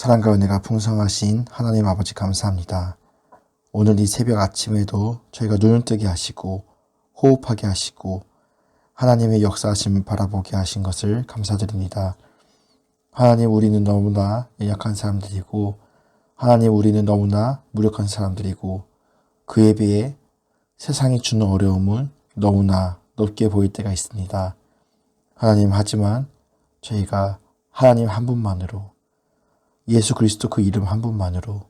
사랑과 은혜가 풍성하신 하나님 아버지 감사합니다. 오늘 이 새벽 아침에도 저희가 눈을 뜨게 하시고 호흡하게 하시고 하나님의 역사하심을 바라보게 하신 것을 감사드립니다. 하나님, 우리는 너무나 연약한 사람들이고 하나님, 우리는 너무나 무력한 사람들이고 그에 비해 세상이 주는 어려움은 너무나 높게 보일 때가 있습니다. 하나님, 하지만 저희가 하나님 한 분만으로, 예수 그리스도 그 이름 한 분만으로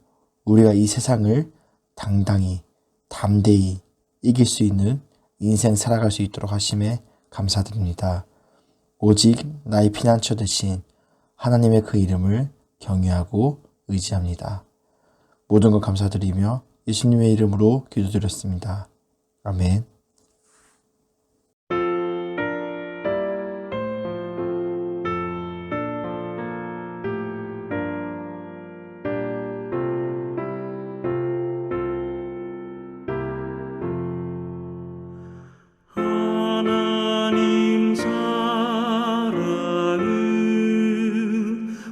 우리가 이 세상을 당당히 담대히 이길 수 있는 인생 살아갈 수 있도록 하심에 감사드립니다. 오직 나의 피난처 되신 하나님의 그 이름을 경외하고 의지합니다. 모든 것 감사드리며 예수님의 이름으로 기도드렸습니다. 아멘. 하나님 사랑은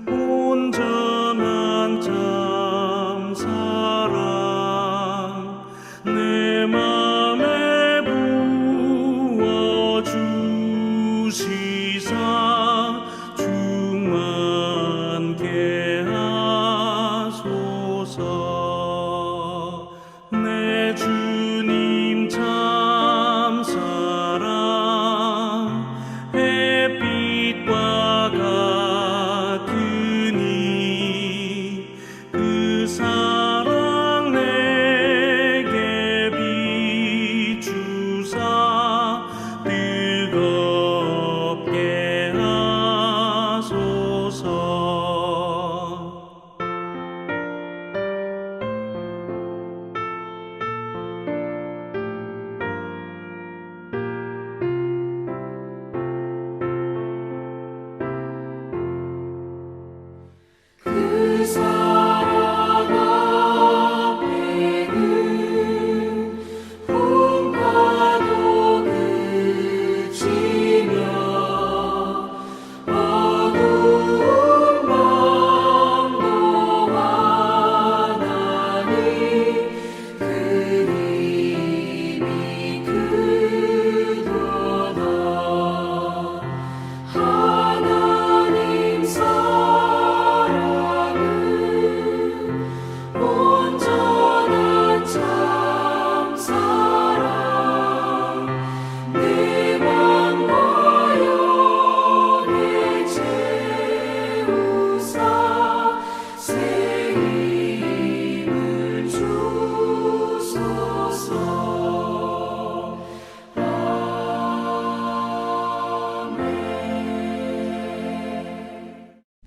온전한 참 사랑 내 맘에 부어주시사 충만케 하소서. 내 주님 참 사랑 햇빛과 같으니 그 사랑 내게 비추사 뜨겁게 하소서. 그 사랑 앞에는 풍파도 그치며 어두운 밤도 환하니 그 힘이 크도다. 하나님 사랑은 온전한 참 사랑 내 맘과 영에 채우사 새 힘을 주소서.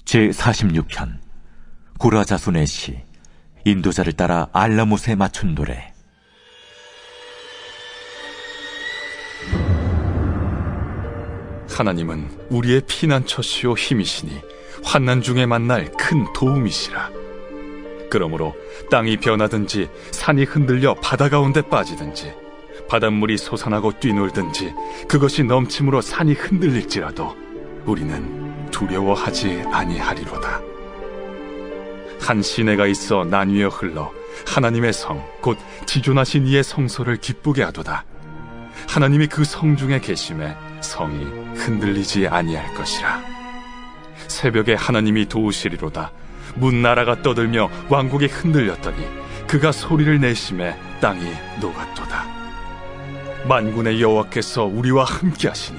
제46편 고라자손의 시. 인도자를 따라 알라못에 맞춘 노래. 하나님은 우리의 피난처시오 힘이시니 환난 중에 만날 큰 도움이시라. 그러므로 땅이 변하든지 산이 흔들려 바다 가운데 빠지든지 바닷물이 솟아나고 뛰놀든지 그것이 넘침으로 산이 흔들릴지라도 우리는 두려워하지 아니하리로다. 한 시내가 있어 나뉘어 흘러 하나님의 성 곧 지존하신 이의 성소를 기쁘게 하도다. 하나님이 그 성 중에 계심에 성이 흔들리지 아니할 것이라. 새벽에 하나님이 도우시리로다. 문 나라가 떠들며 왕국이 흔들렸더니 그가 소리를 내심에 땅이 녹았도다. 만군의 여호와께서 우리와 함께 하시니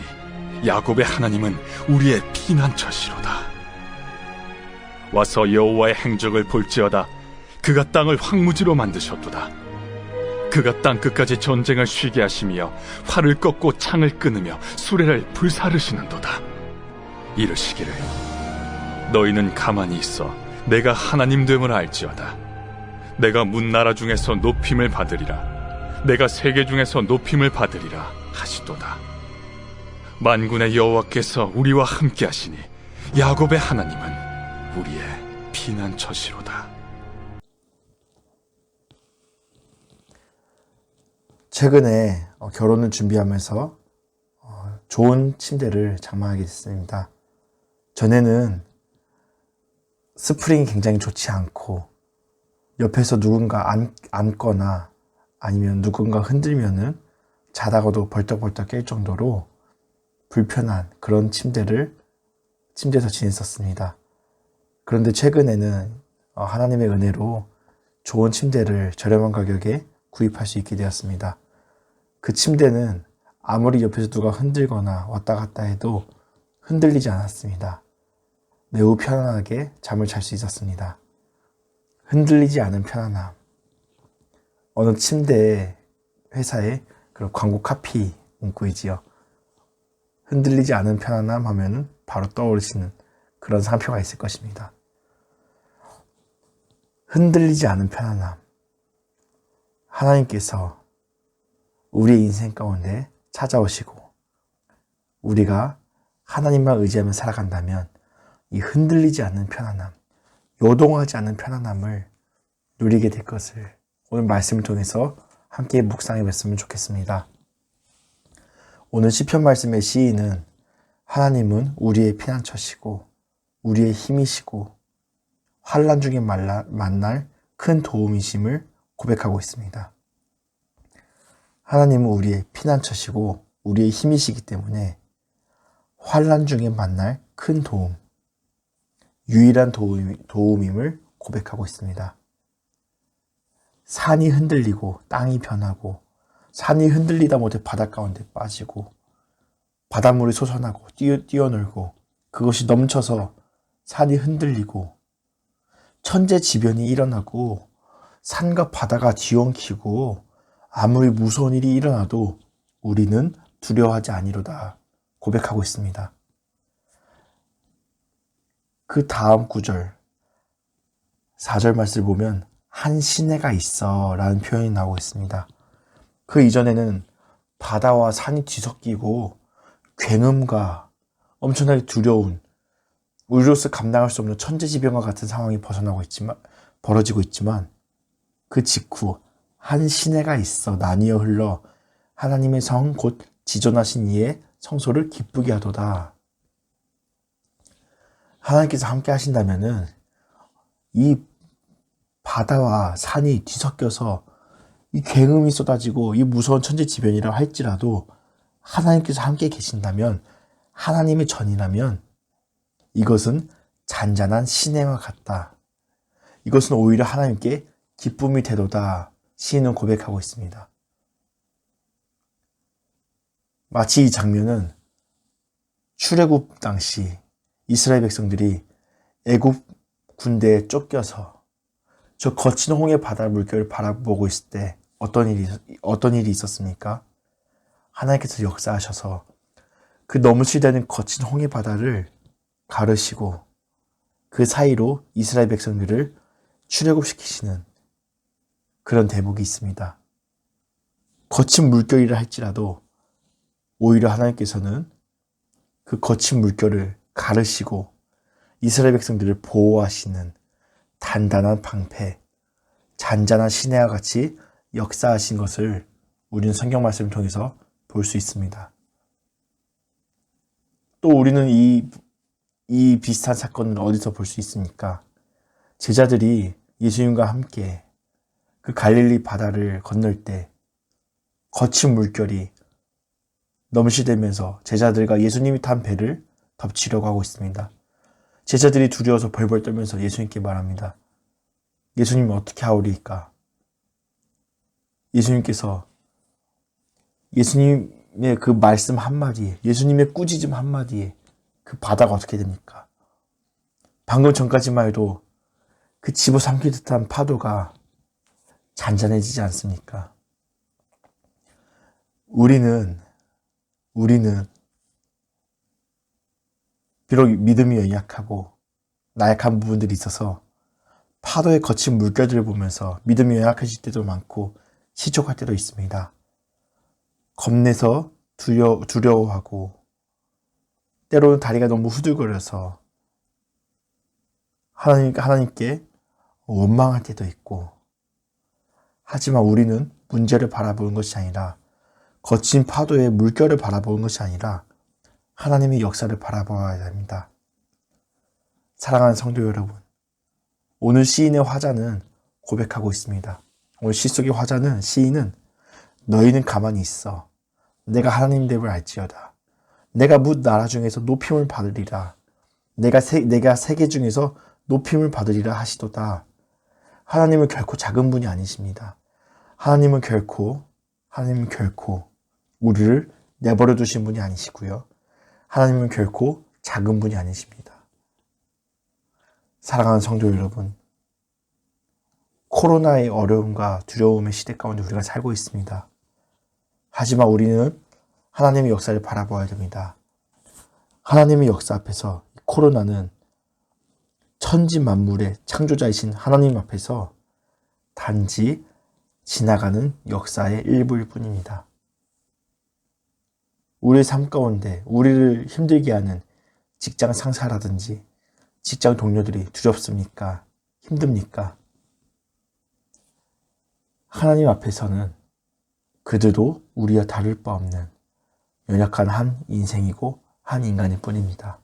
야곱의 하나님은 우리의 피난처시로다. 와서 여호와의 행적을 볼지어다. 그가 땅을 황무지로 만드셨도다. 그가 땅끝까지 전쟁을 쉬게 하시며 활을 꺾고 창을 끊으며 수레를 불사르시는도다. 이르시기를 너희는 가만히 있어 내가 하나님 됨을 알지어다. 내가 문나라 중에서 높임을 받으리라. 내가 세계 중에서 높임을 받으리라 하시도다. 만군의 여호와께서 우리와 함께 하시니 야곱의 하나님은 우리의 피난처시로다. 최근에 결혼을 준비하면서 좋은 침대를 장만하게 됐습니다. 전에는 스프링이 굉장히 좋지 않고 옆에서 누군가 앉거나 아니면 누군가 흔들면은 자다가도 벌떡벌떡 깰 정도로 불편한 그런 침대에서 지냈었습니다. 그런데 최근에는 하나님의 은혜로 좋은 침대를 저렴한 가격에 구입할 수 있게 되었습니다. 그 침대는 아무리 옆에서 누가 흔들거나 왔다 갔다 해도 흔들리지 않았습니다. 매우 편안하게 잠을 잘 수 있었습니다. 흔들리지 않은 편안함. 어느 침대 회사에 그런 광고 카피 문구이지요. 흔들리지 않은 편안함 하면은 바로 떠오르시는 그런 상표가 있을 것입니다. 흔들리지 않은 편안함. 하나님께서 우리의 인생 가운데 찾아오시고 우리가 하나님만 의지하며 살아간다면 이 흔들리지 않는 편안함, 요동하지 않는 편안함을 누리게 될 것을 오늘 말씀을 통해서 함께 묵상해 봤으면 좋겠습니다. 오늘 시편 말씀의 시인은 하나님은 우리의 피난처시고 우리의 힘이시고 환난 중에 만날 큰 도움이심을 고백하고 있습니다. 하나님은 우리의 피난처시고 우리의 힘이시기 때문에 환난 중에 만날 큰 도움, 유일한 도움임을 고백하고 있습니다. 산이 흔들리고 땅이 변하고 산이 흔들리다 못해 바닷 가운데 빠지고 바닷물이 솟아나고 뛰어놀고 그것이 넘쳐서 산이 흔들리고 천재지변이 일어나고 산과 바다가 뒤엉키고 아무리 무서운 일이 일어나도 우리는 두려워하지 아니로다 고백하고 있습니다. 그 다음 구절 4절 말씀을 보면 한 시내가 있어 라는 표현이 나오고 있습니다. 그 이전에는 바다와 산이 뒤섞이고 굉음과 엄청나게 두려운 우리로서 감당할 수 없는 천재지변과 같은 상황이 벌어지고 있지만 그 직후 한 시내가 있어 나뉘어 흘러 하나님의 성 곧 지존하신 이의 성소를 기쁘게 하도다. 하나님께서 함께 하신다면은 이 바다와 산이 뒤섞여서 이 굉음이 쏟아지고 이 무서운 천재지변이라 할지라도 하나님께서 함께 계신다면 하나님의 전이라면 이것은 잔잔한 시내와 같다. 이것은 오히려 하나님께 기쁨이 되도다. 시인은 고백하고 있습니다. 마치 이 장면은 출애굽 당시 이스라엘 백성들이 애굽 군대에 쫓겨서 저 거친 홍해 바다 물결을 바라보고 있을 때 어떤 일이 있었습니까? 하나님께서 역사하셔서 그 넘실대는 거친 홍해 바다를 가르시고 그 사이로 이스라엘 백성들을 출애굽시키시는 그런 대목이 있습니다. 거친 물결이라 할지라도 오히려 하나님께서는 그 거친 물결을 가르시고 이스라엘 백성들을 보호하시는 단단한 방패, 잔잔한 시내와 같이 역사하신 것을 우리는 성경 말씀을 통해서 볼 수 있습니다. 또 우리는 이 비슷한 사건을 어디서 볼 수 있습니까? 제자들이 예수님과 함께 그 갈릴리 바다를 건널 때 거친 물결이 넘실대면서 제자들과 예수님이 탄 배를 덮치려고 하고 있습니다. 제자들이 두려워서 벌벌 떨면서 예수님께 말합니다. 예수님 어떻게 하오리까? 예수님께서 예수님의 그 말씀 한마디에 예수님의 꾸짖음 한마디에 그 바다가 어떻게 됩니까? 방금 전까지만 해도 그 집어삼킬 듯한 파도가 잔잔해지지 않습니까? 우리는 비록 믿음이 연약하고 나약한 부분들이 있어서 파도의 거친 물결들을 보면서 믿음이 연약해질 때도 많고 시족할 때도 있습니다. 겁내서 두려워하고 때로는 다리가 너무 후들거려서 하나님께 원망할 때도 있고 하지만 우리는 문제를 바라보는 것이 아니라 거친 파도의 물결을 바라보는 것이 아니라 하나님의 역사를 바라보아야 됩니다. 사랑하는 성도 여러분, 오늘 시인의 화자는 고백하고 있습니다. 오늘 시 속의 화자는, 시인은 너희는 가만히 있어. 내가 하나님 됨을 알지어다. 내가 뭇 나라 중에서 높임을 받으리라. 내가 세계 중에서 높임을 받으리라 하시도다. 하나님은 결코 작은 분이 아니십니다. 하나님은 결코 우리를 내버려 두신 분이 아니시고요. 하나님은 결코 작은 분이 아니십니다. 사랑하는 성도 여러분, 코로나의 어려움과 두려움의 시대 가운데 우리가 살고 있습니다. 하지만 우리는 하나님의 역사를 바라봐야 됩니다. 하나님의 역사 앞에서 코로나는 천지 만물의 창조자이신 하나님 앞에서 단지 지나가는 역사의 일부일 뿐입니다. 우리의 삶 가운데 우리를 힘들게 하는 직장 상사라든지 직장 동료들이 두렵습니까? 힘듭니까? 하나님 앞에서는 그들도 우리와 다를 바 없는 연약한 한 인생이고 한 인간일 뿐입니다.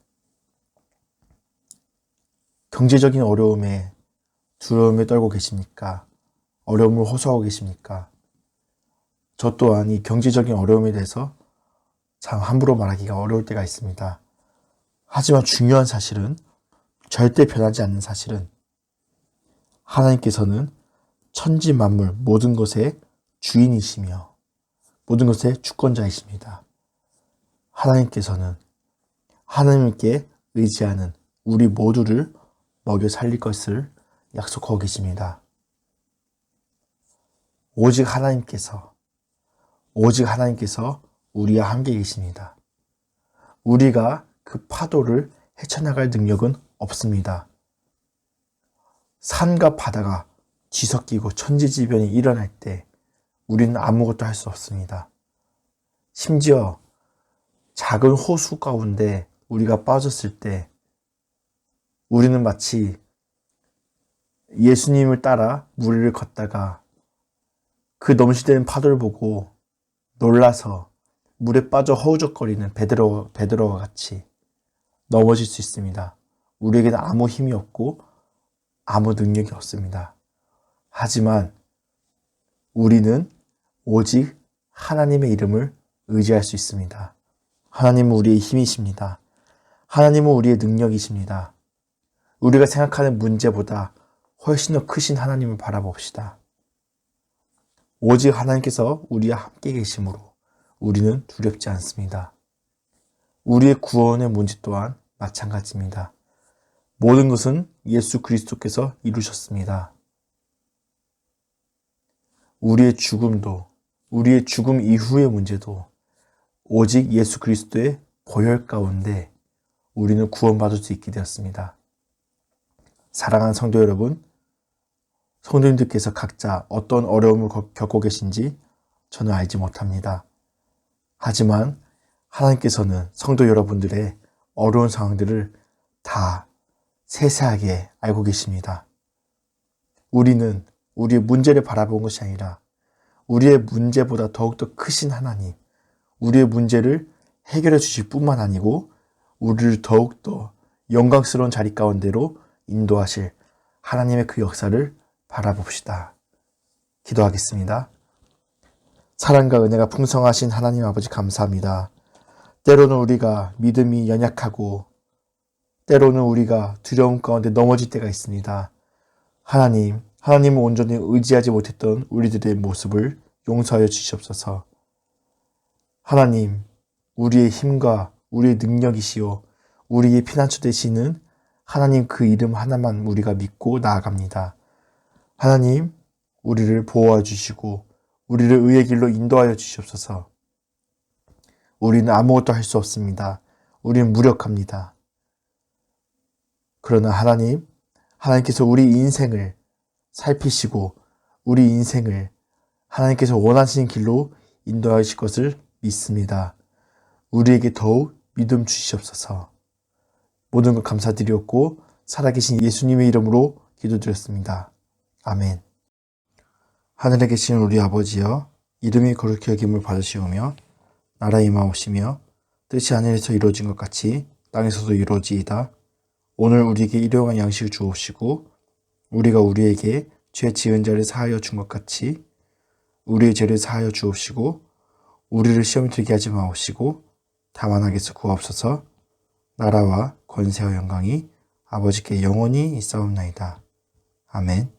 경제적인 어려움에 두려움에 떨고 계십니까? 어려움을 호소하고 계십니까? 저 또한 이 경제적인 어려움에 대해서 참 함부로 말하기가 어려울 때가 있습니다. 하지만 중요한 사실은, 절대 변하지 않는 사실은, 하나님께서는 천지 만물 모든 것의 주인이시며 모든 것의 주권자이십니다. 하나님께서는 하나님께 의지하는 우리 모두를 먹여 살릴 것을 약속하고 계십니다. 오직 하나님께서 우리와 함께 계십니다. 우리가 그 파도를 헤쳐나갈 능력은 없습니다. 산과 바다가 뒤섞이고 천지지변이 일어날 때 우리는 아무것도 할 수 없습니다. 심지어 작은 호수 가운데 우리가 빠졌을 때 우리는 마치 예수님을 따라 물 위를 걷다가 그 넘실대는 파도를 보고 놀라서 물에 빠져 허우적거리는 베드로와 같이 넘어질 수 있습니다. 우리에게는 아무 힘이 없고 아무 능력이 없습니다. 하지만 우리는 오직 하나님의 이름을 의지할 수 있습니다. 하나님은 우리의 힘이십니다. 하나님은 우리의 능력이십니다. 우리가 생각하는 문제보다 훨씬 더 크신 하나님을 바라봅시다. 오직 하나님께서 우리와 함께 계심으로 우리는 두렵지 않습니다. 우리의 구원의 문제 또한 마찬가지입니다. 모든 것은 예수 그리스도께서 이루셨습니다. 우리의 죽음도, 우리의 죽음 이후의 문제도 오직 예수 그리스도의 보혈 가운데 우리는 구원받을 수 있게 되었습니다. 사랑하는 성도 여러분, 성도님들께서 각자 어떤 어려움을 겪고 계신지 저는 알지 못합니다. 하지만 하나님께서는 성도 여러분들의 어려운 상황들을 다 세세하게 알고 계십니다. 우리는 우리의 문제를 바라본 것이 아니라 우리의 문제보다 더욱더 크신 하나님, 우리의 문제를 해결해 주실 뿐만 아니고 우리를 더욱더 영광스러운 자리 가운데로 인도하실 하나님의 그 역사를 바라봅시다. 기도하겠습니다. 사랑과 은혜가 풍성하신 하나님 아버지 감사합니다. 때로는 우리가 믿음이 연약하고 때로는 우리가 두려움 가운데 넘어질 때가 있습니다. 하나님을 온전히 의지하지 못했던 우리들의 모습을 용서하여 주시옵소서. 하나님, 우리의 힘과 우리의 능력이시오 우리의 피난처 되시는 하나님 그 이름 하나만 우리가 믿고 나아갑니다. 하나님, 우리를 보호해 주시고 우리를 의의 길로 인도하여 주시옵소서. 우리는 아무것도 할 수 없습니다. 우리는 무력합니다. 그러나 하나님께서 우리 인생을 살피시고 우리 인생을 하나님께서 원하시는 길로 인도하실 것을 믿습니다. 우리에게 더욱 믿음 주시옵소서. 모든 것 감사드리었고 살아계신 예수님의 이름으로 기도드렸습니다. 아멘. 하늘에 계신 우리 아버지여, 이름이 거룩히 여김을 받으시오며 나라의 임하옵시며 뜻이 하늘에서 이루어진 것 같이 땅에서도 이루어지이다. 오늘 우리에게 일용할 양식을 주옵시고 우리가 우리에게 죄 지은 자를 사하여 준 것 같이 우리의 죄를 사하여 주옵시고 우리를 시험에 들게 하지 마옵시고 다만 악에서 구하옵소서. 나라와 권세와 영광이 아버지께 영원히 있사옵나이다. 아멘.